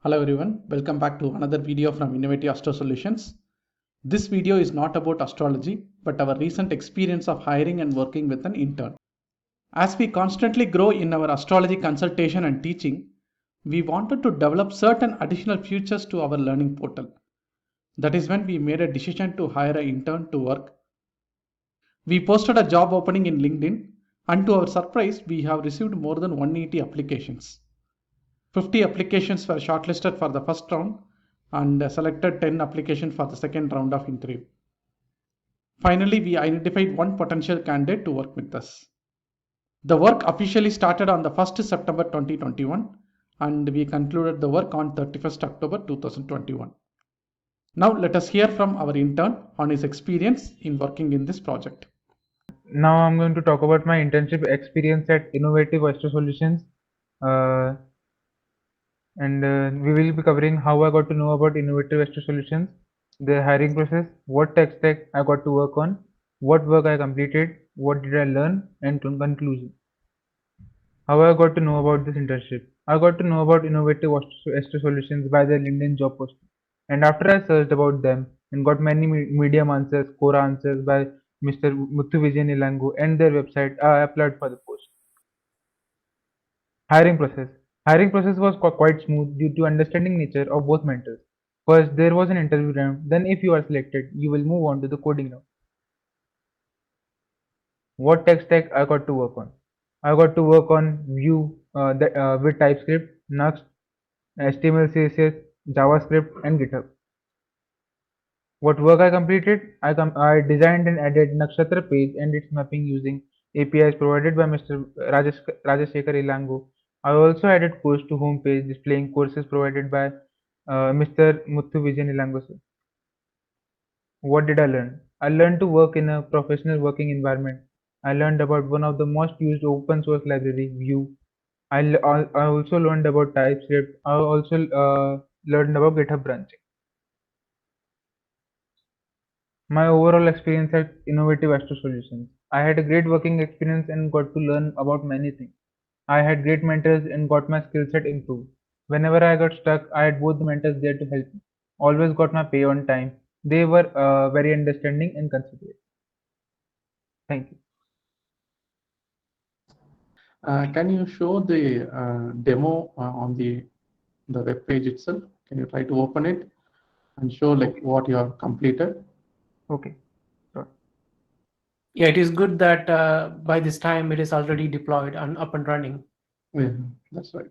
Hello everyone, welcome back to another video from Innovative Astro Solutions. This video is not about astrology, but our recent experience of hiring and working with an intern. As we constantly grow in our astrology consultation and teaching, we wanted to develop certain additional features to our learning portal. That is when we made a decision to hire an intern to work. We posted a job opening in LinkedIn, and to our surprise, we have received more than 180 applications. 50 applications were shortlisted for the first round and selected 10 applications for the second round of interview. Finally, we identified one potential candidate to work with us. The work officially started on the 1st September 2021 and we concluded the work on 31st October 2021. Now let us hear from our intern on his experience in working in this project. Now I'm going to talk about my internship experience at Innovative Astro Solutions, and we will be covering how I got to know about Innovative Astro Solutions, the hiring process, what tech stack I got to work on, what work I completed, what did I learn, and conclusion. How I got to know about this internship. I got to know about Innovative Astro Solutions by their LinkedIn job posting, and after I searched about them and got many medium answers, core answers by Mr. Muthu Vijay Nilangu and their website, I applied for the post. Hiring process. Hiring process was quite smooth due to understanding nature of both mentors. First, there was an interview round. Then, if you are selected, you will move on to the coding round. What tech stack I got to work on? I got to work on Vue with TypeScript, Next, HTML, CSS, JavaScript, and GitHub. What work I completed? I designed and added Nakshatra page and its mapping using APIs provided by Mr. Rajashekar Ilangu. I also added course to homepage displaying courses provided by Mr. Muthu Vijay Nilangu. What did I learn? I learned to work in a professional working environment. I learned about one of the most used open source library, Vue. I also learned about TypeScript. I also learned about GitHub branching. My overall experience at Innovative Astro Solutions. I had a great working experience and got to learn about many things. I had great mentors and got my skill set improved. Whenever I got stuck, I had both the mentors there to help me. Always got my pay on time. They were very understanding and considerate. Thank you. Can you show the demo on the web page itself? Can you try to open it and show like what you have completed? Okay. Sure. Yeah, it is good that by this time it is already deployed and up and running. Yeah, that's right.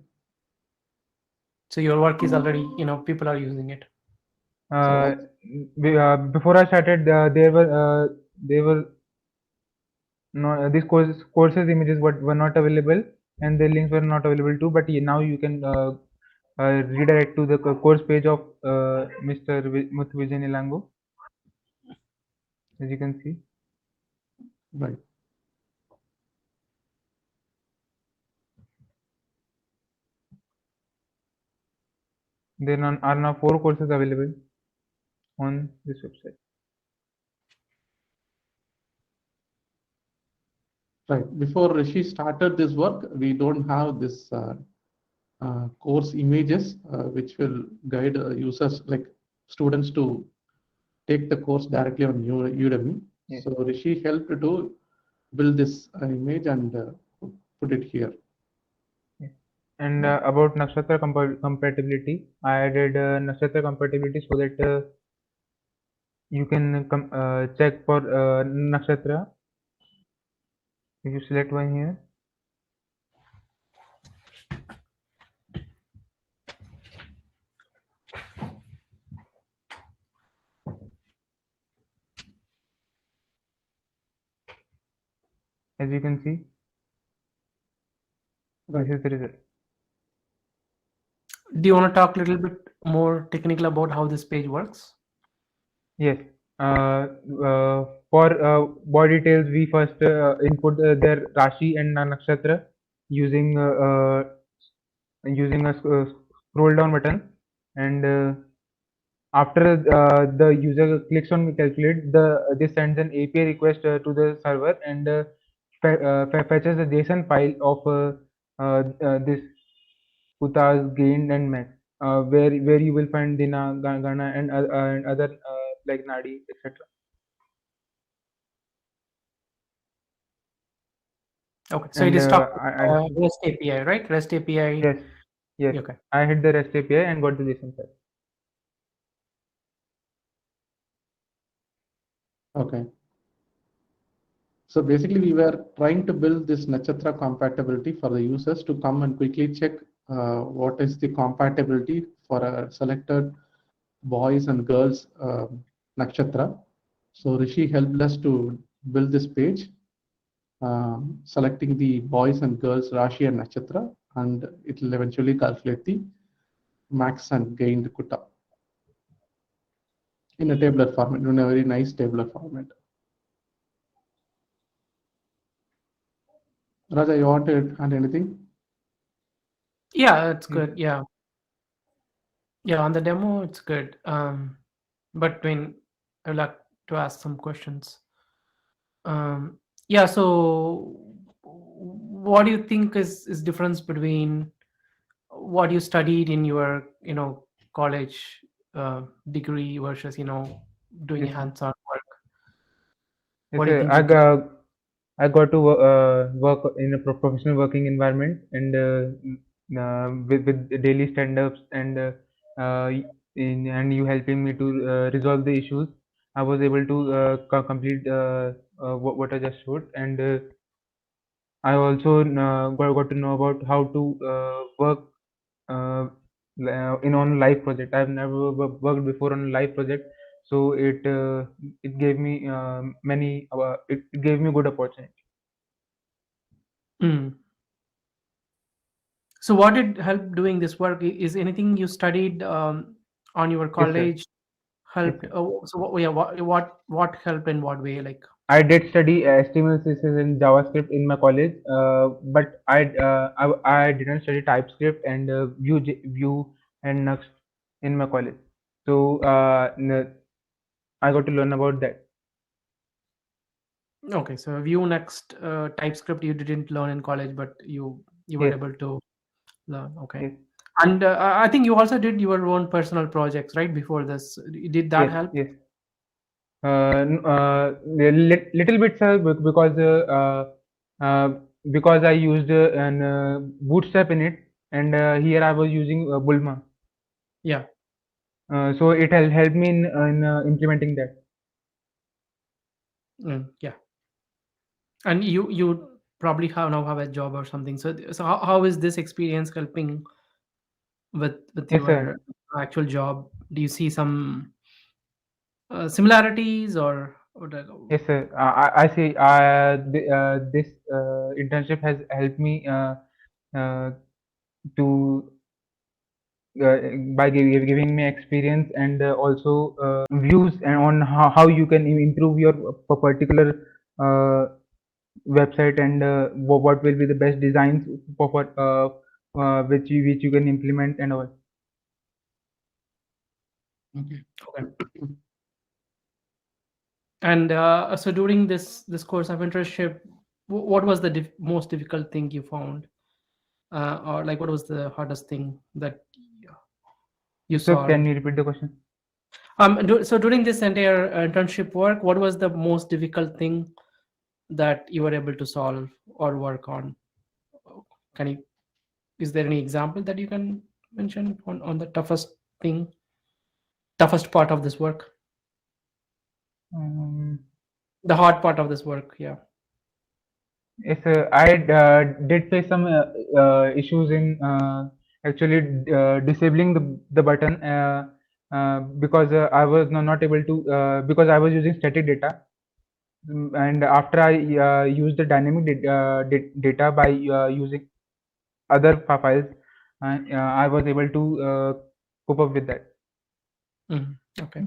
So your work is already, people are using it. Before I started, there were no these courses images were not available and the links were not available too. But now you can redirect to the course page of Mr. Muthu Vijay Nilangu, as you can see. Right. There are now 4 courses available on this website. Right. Before Rishi started this work, we don't have this course images, which will guide users like students to take the course directly on Udemy. Yes. So Rishi helped to build this image and put it here. And about Nakshatra compatibility, I added Nakshatra compatibility so that you can check for Nakshatra. If you select one here, as you can see, Right. this is the result. Do you want to talk a little bit more technical about how this page works? Yes. For body details, we first input their Rashi and Nakshatra using using a scroll down button, and after the user clicks on calculate, this sends an API request to the server and fetches a JSON file of this Utas gained and max. where you will find Dina, Gana, and other like Nadi, etc. Okay, so it And is talking I REST API, right? REST API. yes, yes, Okay. I hit the REST API and got the JSON file. Okay. So basically, we were trying to build this Nakshatra compatibility for the users to come and quickly check what is the compatibility for a selected boys and girls Nakshatra. So Rishi helped us to build this page, selecting the boys and girls Rashi and Nakshatra, and it will eventually calculate the max and gained quota in a tabular format, in a very nice tabular format. Raja, you want to add anything? Yeah, it's Mm. good. Yeah. Yeah, on the demo, it's good. But when I'd like to ask some questions. Yeah, so what do you think is difference between what you studied in your, college degree versus, doing Yes, sir. hands-on work? Yes, What do you sir. think you can? I got to work in a professional working environment and with daily stand-ups and and you helping me to resolve the issues. I was able to complete what I just showed, and I also got to know about how to work uh, in on a live project. I've never worked before on a live project, so it gave me it gave me good opportunity. Mm. So what did help doing this work? Is anything you studied on your Yes, sir. college Yes, helped? sir. So yeah, what helped in what way? Like, I did study HTML, CSS, and JavaScript in my college, but I didn't study TypeScript and Vue and Next in my college. So I got to learn about that. okay, so Vue Next, TypeScript you didn't learn in college, but you were Yes, able to learn. Okay, yes, and I think you also did your own personal projects, right? Before this, did that yes, help? yes. Little bit, sir, because I used an Bootstrap in it, and here I was using Bulma. Yeah. So it has helped me in implementing that. Yeah. And you probably now have a job or something. So how is this experience helping with Yes, your sir. actual job? Do you see some similarities or Yes, sir. I see. This internship has helped me uh, to by giving me experience and also views and on how you can improve your particular uh, website and what will be the best designs for which you can implement and all. Okay. okay. And so during this course of internship, what was the most difficult thing you found, or like what was the hardest thing that you So can solved? you repeat the question? So during this entire internship work, what was the most difficult thing that you were able to solve or work on? Can you, is there any example that you can mention on the toughest part of this work, Um, the hard part of this work? Yeah. Yes, I did face some issues in actually disabling the button because I was not able to because I was using static data. And after I used the dynamic data by using other files, I was able to cope up with that. Okay.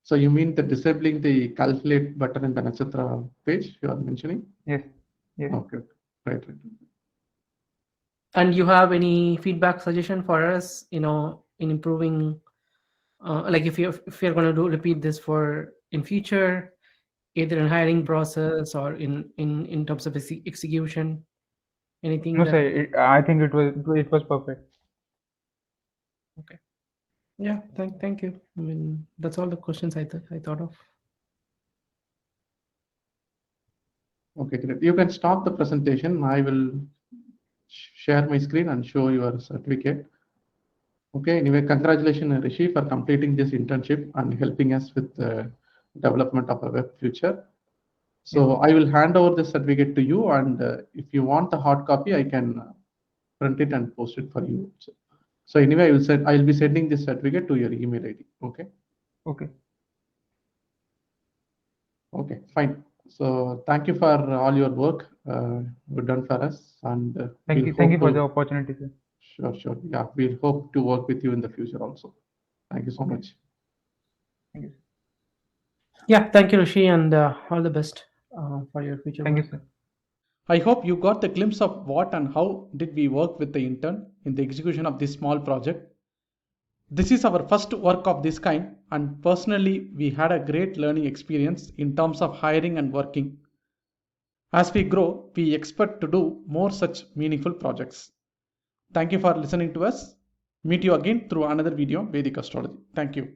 So you mean the disabling the calculate button in the Nakshatra page you are mentioning? Yes, yes. Okay, right, right. And you have any feedback suggestion for us, in improving, like if you're going to repeat this for in future, either in hiring process or in terms of execution, anything No, sir. that? I think it was perfect. Okay. Yeah. Thank you. I mean, that's all the questions I thought of. Okay, great. You can stop the presentation. I will share my screen and show your certificate. Okay, anyway, congratulations, Rishi, for completing this internship and helping us with the development of a web future. So I will hand over the certificate to you, and if you want the hard copy, I can print it and post it for you. So anyway, I will be sending this certificate to your email ID. Okay. Okay. Okay, fine. So thank you for all your work you've done for us, and Thank we'll you. Thank you hope for the to. opportunity, sir. Sure. Yeah, we'll hope to work with you in the future also. Thank you so Okay. much. Thank you. Yeah. Thank you, Rishi, and all the best for your future Thank you, work. sir. I hope you got the glimpse of what and how did we work with the intern in the execution of this small project. This is our first work of this kind, and personally, we had a great learning experience in terms of hiring and working. As we grow, we expect to do more such meaningful projects. Thank you for listening to us. Meet you again through another video, Vedic Astrology. Thank you.